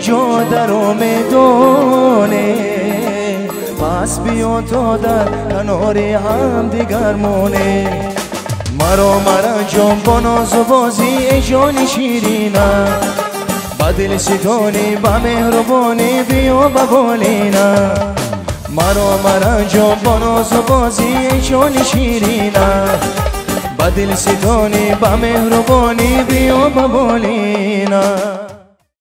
جا در میدونه، پس بیا تا در کنار هم دیگر مونه. مرا جان با ناز و بازی ای جان شیرینه، با دل ستانی با مهربانی بیا ببالینه. مرا جان با ناز و بازی ای جان شیرینه، با دل ستانی با مهربانی بیا ببالینه.